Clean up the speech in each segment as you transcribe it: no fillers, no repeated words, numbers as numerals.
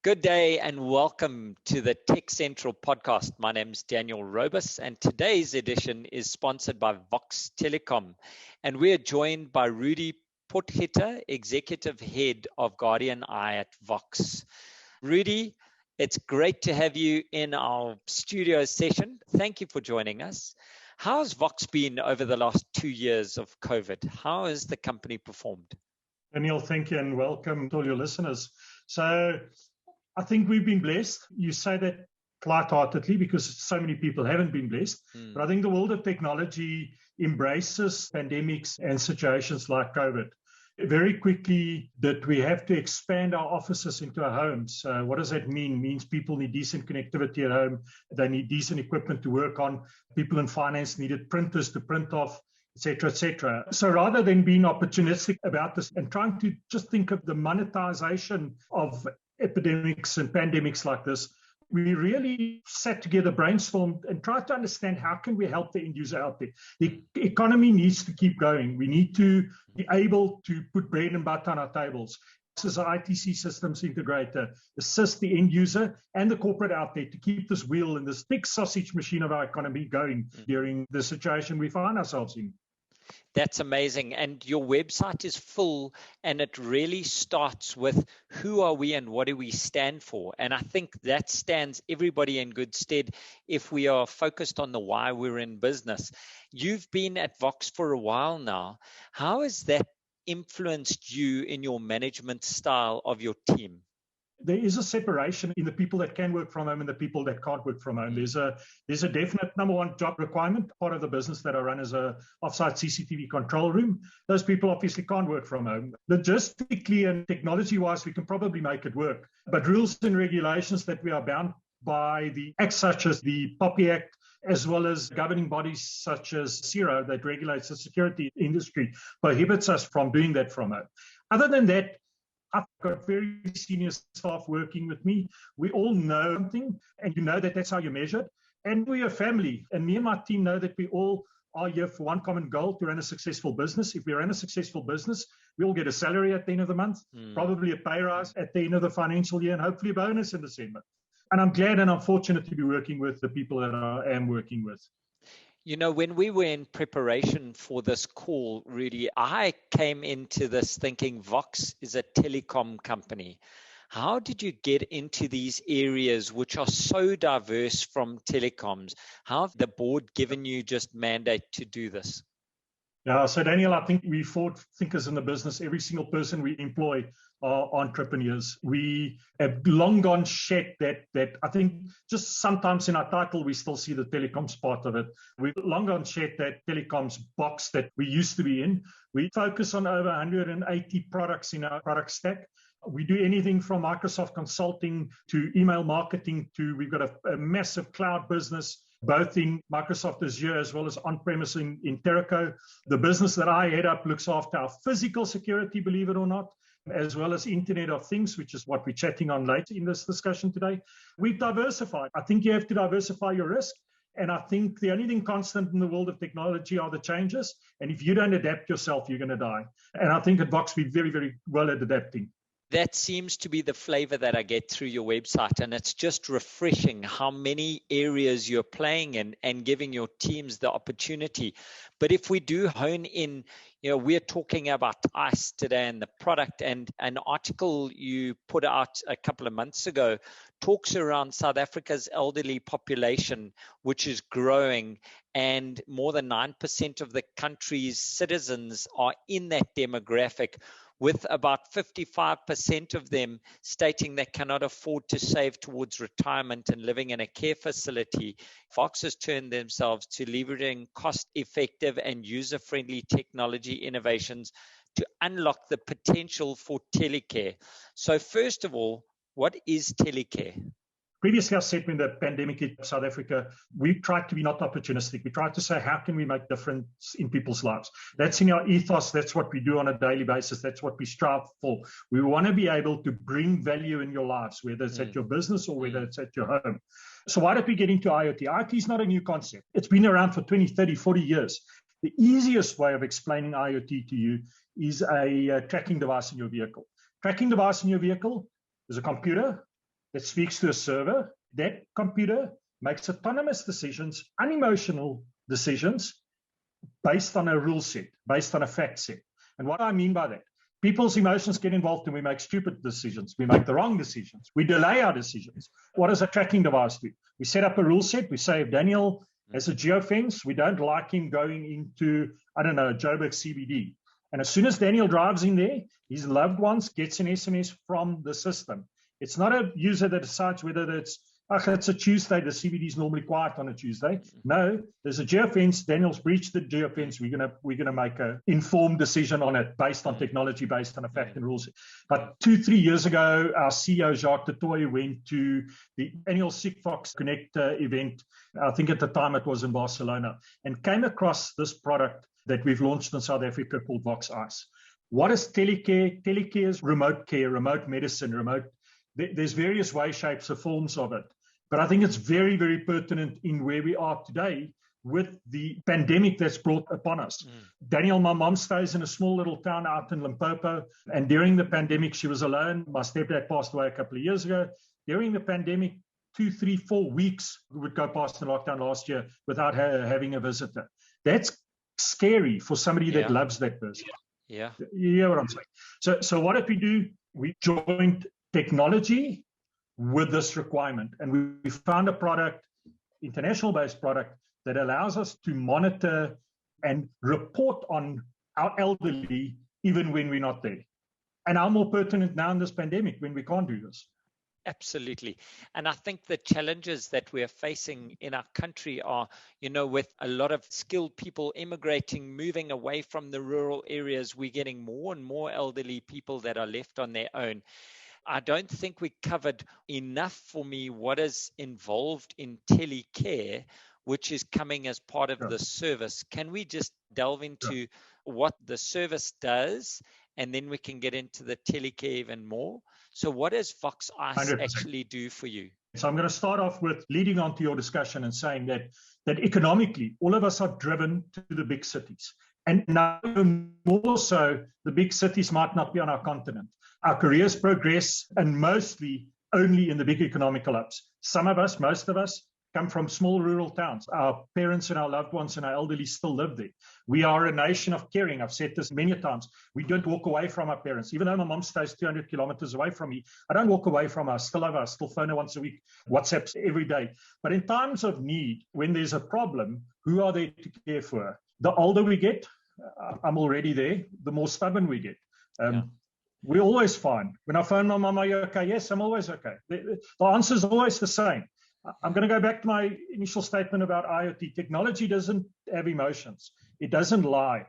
Good day and welcome to the Tech Central podcast. My name is Daniel Robus and today's edition is sponsored by Vox Telecom. And we are joined by Rudi Potgieter, Executive Head of Guardian Eye at Vox. Rudi, it's great to have you in our studio session. Thank you for joining us. How has Vox been over the last 2 years of COVID? How has the company performed? Daniel, thank you and welcome to all your listeners. So I think we've been blessed. You say that lightheartedly because so many people haven't been blessed. But I think the world of technology embraces pandemics and situations like COVID. Very quickly that we have to expand our offices into our homes. What does that mean? It means people need decent connectivity at home. They need decent equipment to work on. People in finance needed printers to print off, etc., etc. So rather than being opportunistic about this and trying to just think of the monetization of epidemics and pandemics like this, we really sat together, brainstormed, and tried to understand how can we help the end user out there. The economy needs to keep going. We need to be able to put bread and butter on our tables. As an ITC systems integrator, assist the end user and the corporate out there to keep this wheel and this big sausage machine of our economy going during the situation we find ourselves in. That's amazing. And your website is full and it really starts with who are we and what do we stand for? And I think that stands everybody in good stead if we are focused on the why we're in business. You've been at Vox for a while now. How has that influenced you in your management style of your team? There is a separation in the people that can work from home and the people that can't work from home. There's a definite number one job requirement. Part of the business that I run is a offsite CCTV control room. Those people obviously can't work from home. Logistically and technology-wise, we can probably make it work. But rules and regulations that we are bound by the acts such as the POPI Act, as well as governing bodies such as CIRO that regulates the security industry, prohibits us from doing that from home. Other than that, I've got very senior staff working with me. We all know something, and you know that that's how you measure it. And we're a family, and me and my team know that we all are here for one common goal, to run a successful business. If we run a successful business, we all get a salary at the end of the month, probably a pay rise at the end of the financial year, and hopefully a bonus in December. And I'm glad and I'm fortunate to be working with the people that I am working with. You know, when we were in preparation for this call, Rudi, I came into this thinking Vox is a telecom company. How did you get into these areas which are so diverse from telecoms? How have the board given you just mandate to do this? Yeah, so Daniel, I think we forward thinkers in the business. Every single person we employ are entrepreneurs. We have long gone shed that I think just sometimes in our title, we still see the telecoms part of it. We've long gone shed that telecoms box that we used to be in. We focus on over 180 products in our product stack. We do anything from Microsoft consulting to email marketing to we've got a massive cloud business, both in Microsoft Azure as well as on-premise in Telecare. The business that I head up looks after our physical security, believe it or not, as well as Internet of Things, which is what we're chatting on later in this discussion today. We've diversified. I think you have to diversify your risk. And I think the only thing constant in the world of technology are the changes. And if you don't adapt yourself, you're going to die. And I think at Vox, we're very, very well at adapting. That seems to be the flavor that I get through your website. And it's just refreshing how many areas you're playing in and giving your teams the opportunity. But if we do hone in, you know, we're talking about ICE today and the product, and an article you put out a couple of months ago talks around South Africa's elderly population, which is growing, and more than 9% of the country's citizens are in that demographic, with about 55% of them stating they cannot afford to save towards retirement and living in a care facility. Vox has turned themselves to leveraging cost-effective and user-friendly technology innovations to unlock the potential for Telecare. So first of all, what is Telecare? Previously, I said when the pandemic hit South Africa, we tried to be not opportunistic. We tried to say, how can we make difference in people's lives? That's in our ethos. That's what we do on a daily basis. That's what we strive for. We want to be able to bring value in your lives, whether it's at your business or whether it's at your home. So why did we get into IoT? IoT is not a new concept. It's been around for 20, 30, 40 years. The easiest way of explaining IoT to you is a tracking device in your vehicle. Tracking device in your vehicle is a computer that speaks to a server. That computer makes autonomous decisions, unemotional decisions, based on a rule set, based on a fact set. And what I mean by that, people's emotions get involved and we make stupid decisions. We make the wrong decisions. We delay our decisions. What does a tracking device do? We set up a rule set. We say if Daniel has a geofence, we don't like him going into, Joburg CBD. And as soon as Daniel drives in there, his loved ones gets an SMS from the system. It's not a user that decides whether it's a Tuesday, the CBD is normally quiet on a Tuesday. No, there's a geofence. Daniel's breached the geofence. We're gonna make an informed decision on it based on technology, based on a fact and rules. But 2-3 years ago, our CEO, Jacques de Tooy, went to the annual Sigfox Connect event. I think at the time it was in Barcelona, and came across this product that we've launched in South Africa called Vox ICE. What is Telecare? Telecare is remote care, remote medicine, there's various ways, shapes, or forms of it. But I think it's very, very pertinent in where we are today with the pandemic that's brought upon us. Daniel, my mom stays in a small little town out in Limpopo. And during the pandemic, she was alone. My stepdad passed away a couple of years ago. During the pandemic, 2, 3, 4 weeks would go past the lockdown last year without her having a visitor. That's scary for somebody that loves that person. Yeah. You hear what I'm saying? So what did we do? We joined technology with this requirement. And we found a product, international-based product, that allows us to monitor and report on our elderly even when we're not there. And how more pertinent now in this pandemic when we can't do this. Absolutely. And I think the challenges that we're facing in our country are, with a lot of skilled people immigrating, moving away from the rural areas, we're getting more and more elderly people that are left on their own. I don't think we covered enough for me what is involved in Telecare, which is coming as part of the service. Can we just delve into what the service does, and then we can get into the Telecare even more? So what does Vox ICE 100%. Actually do for you? So I'm going to start off with leading on to your discussion and saying that economically, all of us are driven to the big cities. And now more so, the big cities might not be on our continent. Our careers progress, and mostly only in the big economical hubs. Some of us, most of us, come from small rural towns. Our parents and our loved ones and our elderly still live there. We are a nation of caring. I've said this many times. We don't walk away from our parents. Even though my mom stays 200 kilometers away from me, I don't walk away from her. I still love her. I still phone her once a week, WhatsApps every day. But in times of need, when there's a problem, who are there to care for her? The older we get, I'm already there, the more stubborn we get. We're always fine. When I phone my mom, are you okay? Yes, I'm always okay. The answer is always the same. I'm going to go back to my initial statement about IoT. Technology doesn't have emotions. It doesn't lie.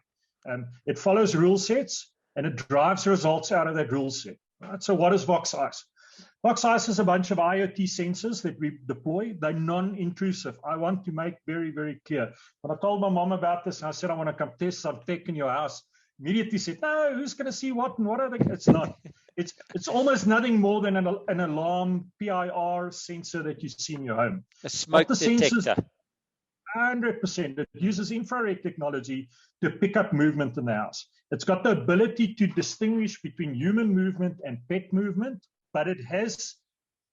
It follows rule sets, and it drives results out of that rule set. Right? So what is Vox ICE? Vox ICE is a bunch of IoT sensors that we deploy. They're non-intrusive. I want to make very, very clear. When I told my mom about this, and I said, I want to come test some tech in your house, immediately said, no, who's going to see what and what are the... It's not. It's almost nothing more than an alarm PIR sensor that you see in your home. A smoke detector. 100%. It uses infrared technology to pick up movement in the house. It's got the ability to distinguish between human movement and pet movement, but it has...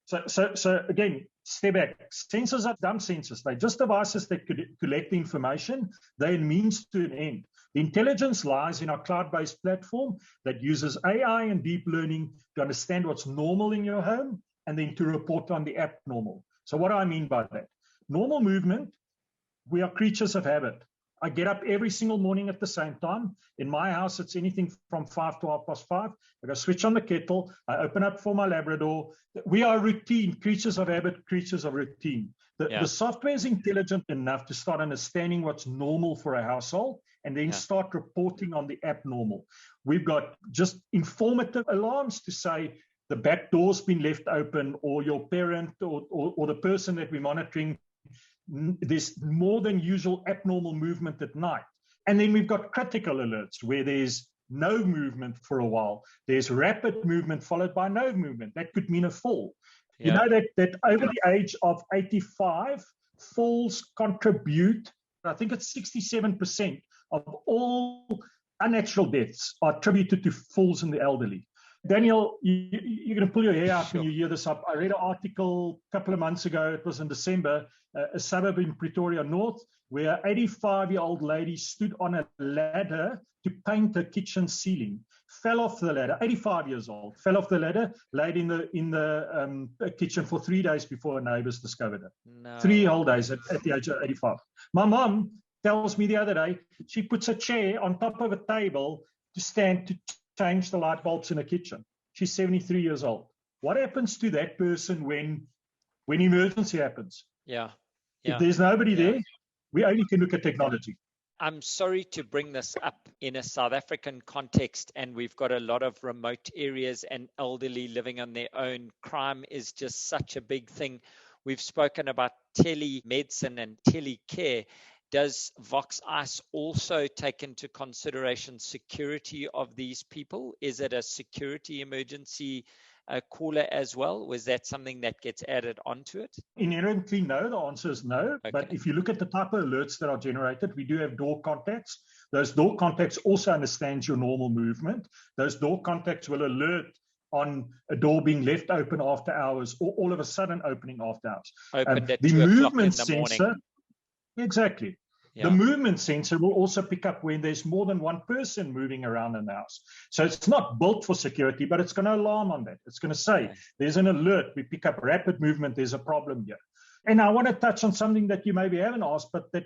So again, step back. Sensors are dumb sensors. They're just devices that collect the information. They're a means to an end. The intelligence lies in our cloud-based platform that uses AI and deep learning to understand what's normal in your home and then to report on the abnormal. So what do I mean by that? Normal movement, we are creatures of habit. I get up every single morning at the same time. In my house, it's anything from 5 to 5:30. I go switch on the kettle. I open up for my Labrador. We are routine, creatures of habit, creatures of routine. The software is intelligent enough to start understanding what's normal for a household and then start reporting on the abnormal. We've got just informative alarms to say the back door's been left open, or your parent or the person that we're monitoring, there's more than usual abnormal movement at night. And then we've got critical alerts where there's no movement for a while. There's rapid movement followed by no movement. That could mean a fall. You know that over the age of 85, falls contribute, I think it's 67% of all unnatural deaths are attributed to falls in the elderly. Daniel, you're going to pull your hair out Sure. when you hear this up. I read an article a couple of months ago, it was in December, a suburb in Pretoria North, where an 85-year-old lady stood on a ladder to paint her kitchen ceiling, fell off the ladder, 85 years old, fell off the ladder, laid in the kitchen for 3 days before her neighbors discovered her. No. 3 whole days at the age of 85. My mom tells me the other day, she puts a chair on top of a table to stand to change the light bulbs in the kitchen. She's 73 years old. What happens to that person when emergency happens? Yeah. If there's nobody there, we only can look at technology. I'm sorry to bring this up in a South African context, and we've got a lot of remote areas and elderly living on their own. Crime is just such a big thing. We've spoken about telemedicine and telecare. Does Vox ICE also take into consideration security of these people? Is it a security emergency caller as well? Was that something that gets added onto it? Inherently, no. The answer is no. Okay. But if you look at the type of alerts that are generated, we do have door contacts. Those door contacts also understand your normal movement. Those door contacts will alert on a door being left open after hours or all of a sudden opening after hours. Opened at the 2 o'clock movement in the sensor, morning. Exactly. Yeah. The movement sensor will also pick up when there's more than one person moving around in the house. So it's not built for security, but it's going to alarm on that. It's going to say, there's an alert. We pick up rapid movement. There's a problem here. And I want to touch on something that you maybe haven't asked, but that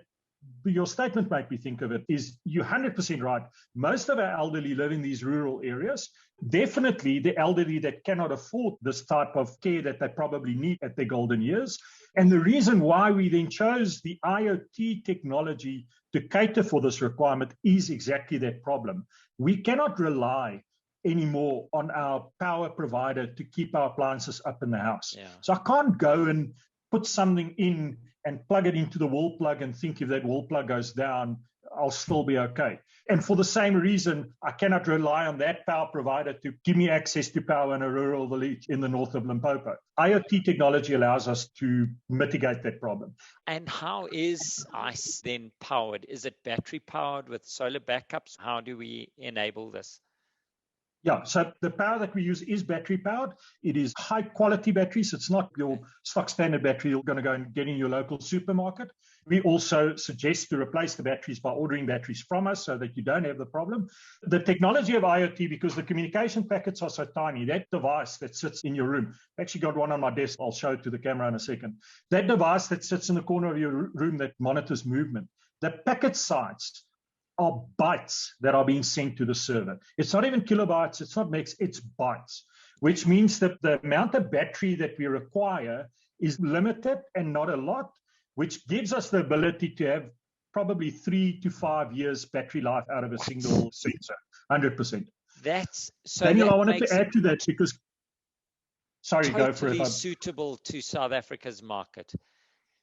your statement made me think of it, is you're 100% right. Most of our elderly live in these rural areas. Definitely the elderly that cannot afford this type of care that they probably need at their golden years. And the reason why we then chose the IoT technology to cater for this requirement is exactly that problem. We cannot rely anymore on our power provider to keep our appliances up in the house. Yeah. So I can't go and put something in and plug it into the wall plug and think if that wall plug goes down, I'll still be okay. And for the same reason, I cannot rely on that power provider to give me access to power in a rural village in the north of Limpopo. IoT technology allows us to mitigate that problem. And how is ICE then powered? Is it battery powered with solar backups? How do we enable this? Yeah, so the power that we use is battery powered. It is high quality batteries. It's not your stock standard battery you're going to go and get in your local supermarket. We also suggest to replace the batteries by ordering batteries from us so that you don't have the problem. The technology of IoT, because the communication packets are so tiny, that device that sits in your room, I've actually got one on my desk. I'll show it to the camera in a second. That device that sits in the corner of your room that monitors movement, the packet size are bytes that are being sent to the server. It's not even kilobytes, it's not megs, it's bytes, which means that the amount of battery that we require is limited and not a lot, which gives us the ability to have probably 3 to 5 years battery life out of a single sensor, 100%. That's so. Daniel, that I wanted to add to that because, sorry, totally go for it. Suitable to South Africa's market.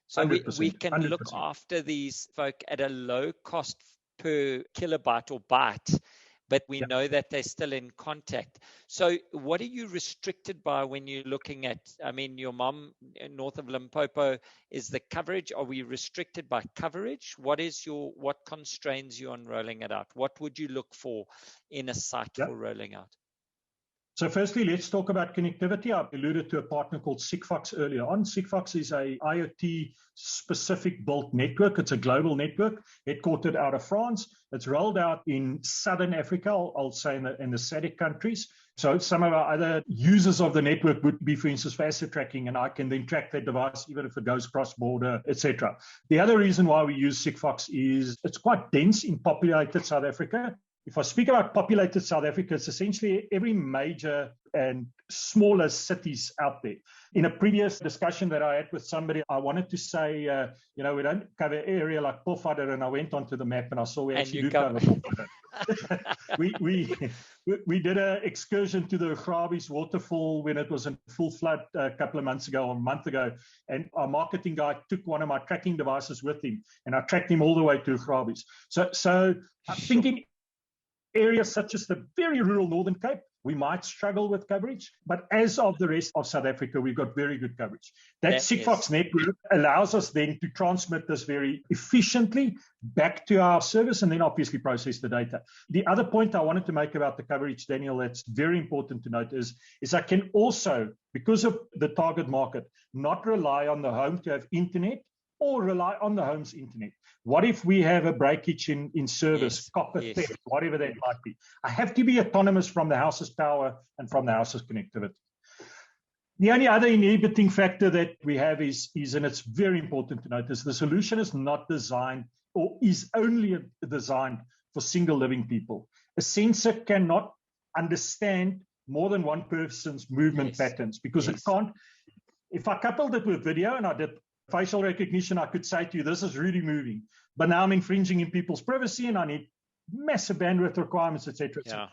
So we can 100%. Look after these folk at a low cost per kilobyte or byte, but we know that they're still in contact. So what are you restricted by when you're looking at, I mean, your mom north of Limpopo, is the coverage, are we restricted by coverage? What constrains you on rolling it out? What would you look for in a site for rolling out? So firstly, let's talk about connectivity. I alluded to a partner called Sigfox earlier on. Sigfox is a IoT-specific built network. It's a global network, headquartered out of France. It's rolled out in Southern Africa, I'll say in the SADC countries. So some of our other users of the network would be, for instance, for asset tracking, and I can then track that device even if it goes cross-border, etc. The other reason why we use Sigfox is it's quite dense in populated South Africa. If I speak about populated South Africa, it's essentially every major and smaller cities out there. In a previous discussion that I had with somebody, I wanted to say, we don't cover an area like Pofadder, and I went onto the map and I saw we actually do cover Pofadder. we did an excursion to the Grabie's waterfall when it was in full flood a couple of months ago or a month ago, and our marketing guy took one of my tracking devices with him, and I tracked him all the way to Grabie's. So I'm thinking areas such as the very rural Northern Cape, we might struggle with coverage, but as of the rest of South Africa, we've got very good coverage. That Sigfox network allows us then to transmit this very efficiently back to our service and then obviously process the data. The other point I wanted to make about the coverage, Daniel, that's very important to note is I can also, because of the target market, not rely on the home to have internet or rely on the home's internet. What if we have a breakage in service, copper theft, whatever that might be? I have to be autonomous from the house's power and from the house's connectivity. The only other inhibiting factor that we have is, and it's very important to note, is the solution is not designed or is only designed for single living people. A sensor cannot understand more than one person's movement patterns because it can't. If I coupled it with video and I did facial recognition, I could say to you, this is really moving. But now I'm infringing in people's privacy and I need massive bandwidth requirements, etc.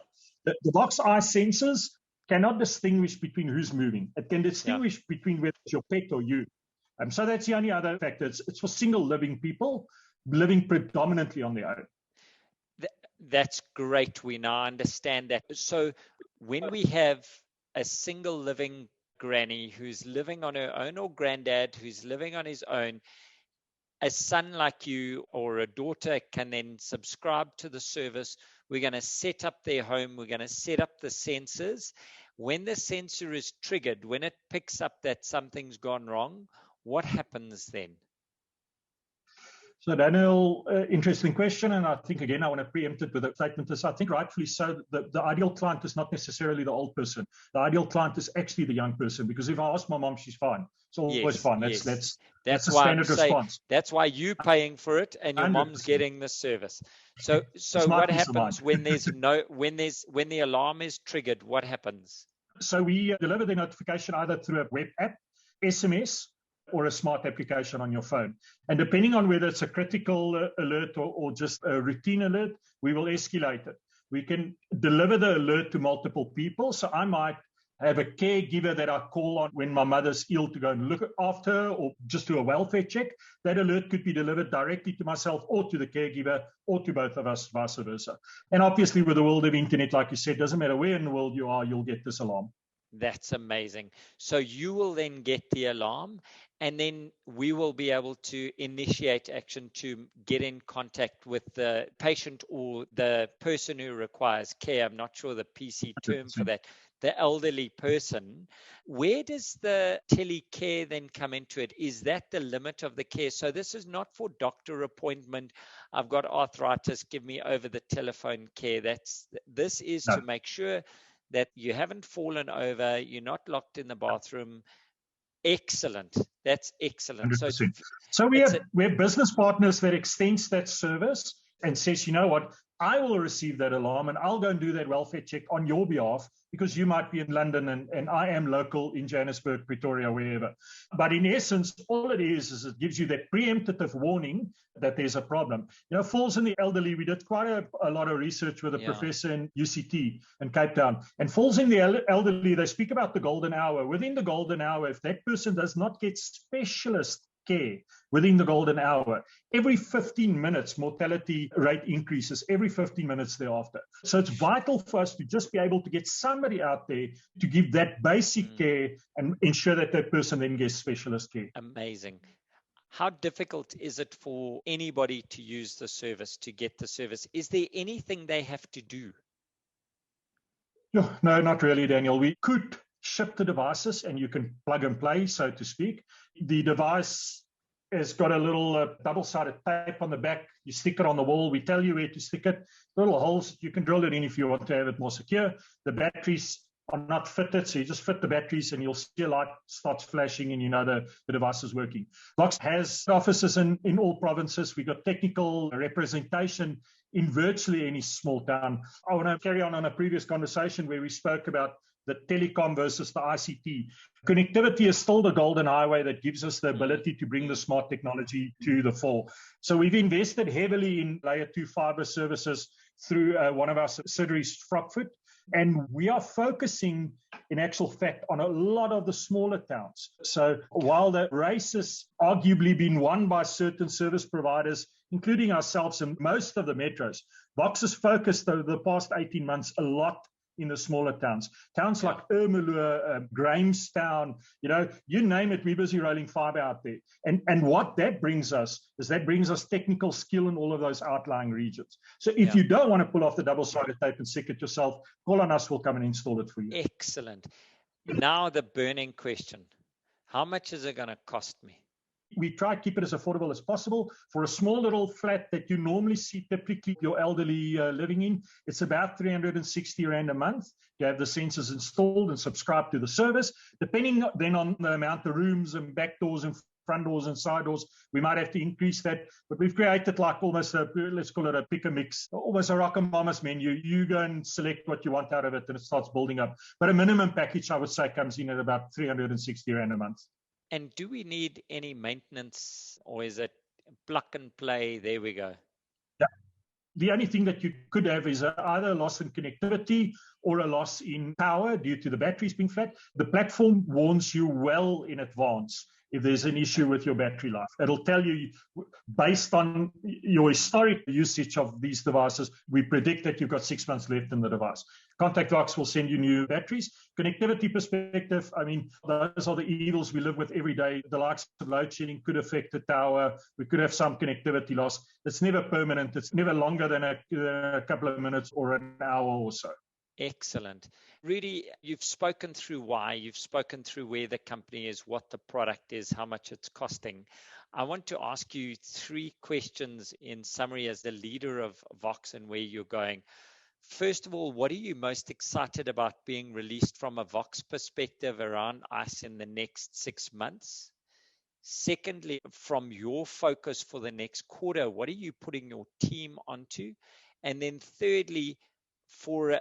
The Vox ICE sensors cannot distinguish between who's moving. It can distinguish between whether it's your pet or you. So that's the only other factor. It's for single living people living predominantly on their own. That's great. We now understand that. So when we have a single living granny who's living on her own or granddad who's living on his own, a son like you or a daughter can then subscribe to the service. We're going to set up their home. We're going to set up the sensors. When the sensor is triggered, when it picks up that something's gone wrong, what happens then? So Daniel, interesting question. And I think, again, I want to preempt it with a statement. I think rightfully so, the ideal client is not necessarily the old person. The ideal client is actually the young person. Because if I ask my mom, she's fine. It's always fine. That's a standard response. That's why you're paying for it and your 100%. Mom's getting the service. So what happens when when the alarm is triggered? What happens? So we deliver the notification either through a web app, SMS, or a smart application on your phone. And depending on whether it's a critical alert or just a routine alert, we will escalate it. We can deliver the alert to multiple people. So I might have a caregiver that I call on when my mother's ill to go and look after her or just do a welfare check. That alert could be delivered directly to myself or to the caregiver or to both of us, vice versa. And obviously with the world of internet, like you said, doesn't matter where in the world you are, you'll get this alarm. That's amazing. So you will then get the alarm and then we will be able to initiate action to get in contact with the patient or the person who requires care. I'm not sure the PC term 100%. For that, the elderly person. Where does the Telecare then come into it? Is that the limit of the care? So this is not for doctor appointment. I've got arthritis, give me over the telephone care. This is to make sure that you haven't fallen over, you're not locked in the bathroom. Excellent. That's excellent. 100%. So we have business partners that extends that service and says, you know what, I will receive that alarm and I'll go and do that welfare check on your behalf because you might be in London and I am local in Johannesburg, Pretoria, wherever. But in essence, all it is it gives you that preemptive warning that there's a problem. Falls in the elderly, we did quite a lot of research with a professor in UCT in Cape Town. And falls in the elderly, they speak about the golden hour. Within the golden hour, if that person does not get specialist care within the golden hour, every 15 minutes mortality rate increases every 15 minutes thereafter. So it's vital for us to just be able to get somebody out there to give that basic care and ensure that that person then gets specialist care. Amazing. How difficult is it for anybody to use the service, to get the service? Is there anything they have to do? No, not really, Daniel. We could ship the devices and you can plug and play, so to speak. The device has got a little double-sided tape on the back. You stick it on the wall. We tell you where to stick it. Little holes, you can drill it in if you want to have it more secure. The batteries are not fitted, so you just fit the batteries and you'll see a light starts flashing and you know the device is working. Vox has offices in all provinces. We've got technical representation in virtually any small town. I want to carry on a previous conversation where we spoke about the telecom versus the ICT. Connectivity is still the golden highway that gives us the ability to bring the smart technology to the fore. So we've invested heavily in layer 2 fiber services through one of our subsidiaries, Frogfoot. And we are focusing, in actual fact, on a lot of the smaller towns. So while the race has arguably been won by certain service providers, including ourselves and most of the metros, Vox has focused over the past 18 months a lot in the smaller towns. Towns like Ermelo, Grahamstown, you name it, we're busy rolling fiber out there. And what that brings us is technical skill in all of those outlying regions. So if you don't want to pull off the double-sided tape and stick it yourself, call on us, we'll come and install it for you. Excellent. Now the burning question. How much is it going to cost me? We try to keep it as affordable as possible. For a small little flat that you normally see typically your elderly living in, it's about 360 Rand a month. You have the sensors installed and subscribe to the service. Depending then on the amount of rooms and back doors and front doors and side doors, we might have to increase that. But we've created like almost let's call it a pick and mix, almost a rock and mama's menu. You go and select what you want out of it and it starts building up. But a minimum package, I would say, comes in at about 360 Rand a month. And do we need any maintenance, or is it plug and play? There we go. Yeah. The only thing that you could have is either a loss in connectivity or a loss in power due to the batteries being flat. The platform warns you well in advance if there's an issue with your battery life. It'll tell you, based on your historic usage of these devices, we predict that you've got 6 months left in the device. Contact Vox will send you new batteries. Connectivity perspective, I mean, those are the evils we live with every day. The likes of load shedding could affect the tower. We could have some connectivity loss. It's never permanent. It's never longer than a couple of minutes or an hour or so. Excellent. Rudi, you've spoken through why, you've spoken through where the company is, what the product is, how much it's costing. I want to ask you 3 questions in summary as the leader of Vox and where you're going. First of all, what are you most excited about being released from a Vox perspective around ICE in the next 6 months? Secondly, from your focus for the next quarter, what are you putting your team onto? And then thirdly, for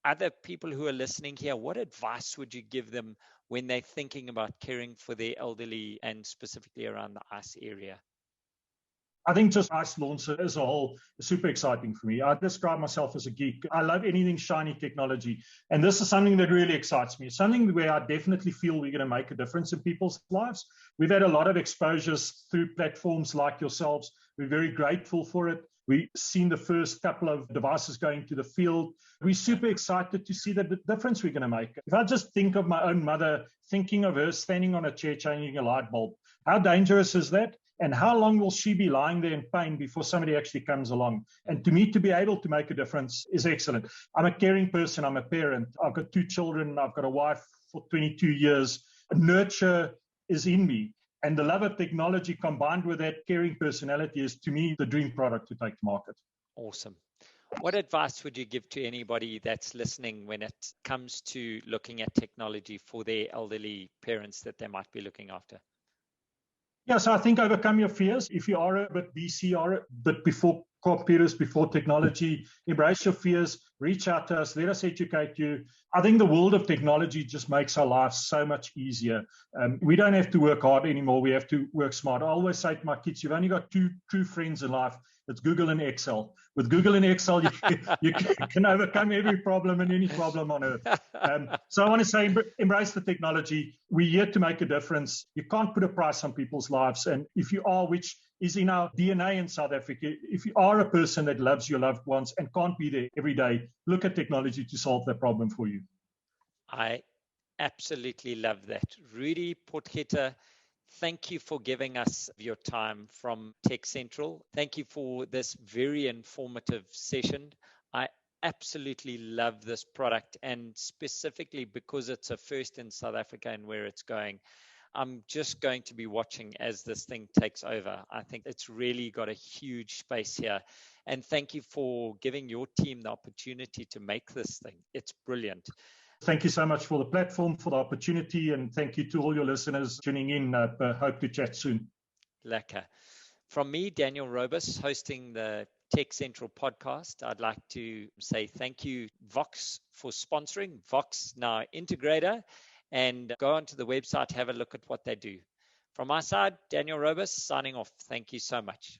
other people who are listening here, what advice would you give them when they're thinking about caring for their elderly and specifically around the ICE area? I think just ICE launch as a whole is super exciting for me. I describe myself as a geek. I love anything shiny technology. And this is something that really excites me. It's something where I definitely feel we're going to make a difference in people's lives. We've had a lot of exposures through platforms like yourselves. We're very grateful for it. We've seen the first couple of devices going to the field. We're super excited to see the difference we're going to make. If I just think of my own mother, thinking of her standing on a chair changing a light bulb, how dangerous is that? And how long will she be lying there in pain before somebody actually comes along? And to me, to be able to make a difference is excellent. I'm a caring person. I'm a parent. I've got 2 children. I've got a wife for 22 years. Nurture is in me. And the love of technology combined with that caring personality is, to me, the dream product to take to market. Awesome. What advice would you give to anybody that's listening when it comes to looking at technology for their elderly parents that they might be looking after? Yeah, so I think overcome your fears. If you are a bit BC or a bit before computers, before technology, embrace your fears, reach out to us, let us educate you. I think the world of technology just makes our lives so much easier. We don't have to work hard anymore. We have to work smart. I always say to my kids, you've only got 2 true friends in life. It's Google and Excel. With Google and Excel, you can overcome every problem and any problem on earth. So I want to say, embrace the technology. We're here to make a difference. You can't put a price on people's lives. And if you are, which is in our DNA in South Africa, if you are a person that loves your loved ones and can't be there every day, look at technology to solve that problem for you. I absolutely love that. Rudi Potgieter, thank you for giving us your time from Tech Central. Thank you for this very informative session. I absolutely love this product, and specifically because it's a first in South Africa and where it's going. I'm just going to be watching as this thing takes over. I think it's really got a huge space here. And thank you for giving your team the opportunity to make this thing. It's brilliant. Thank you so much for the platform, for the opportunity, and thank you to all your listeners tuning in. Hope to chat soon. Lekker. From me, Daniel Robus, hosting the Tech Central podcast, I'd like to say thank you, Vox, for sponsoring. Vox now integrator, and go onto the website, have a look at what they do. From my side, Daniel Robus signing off. Thank you so much.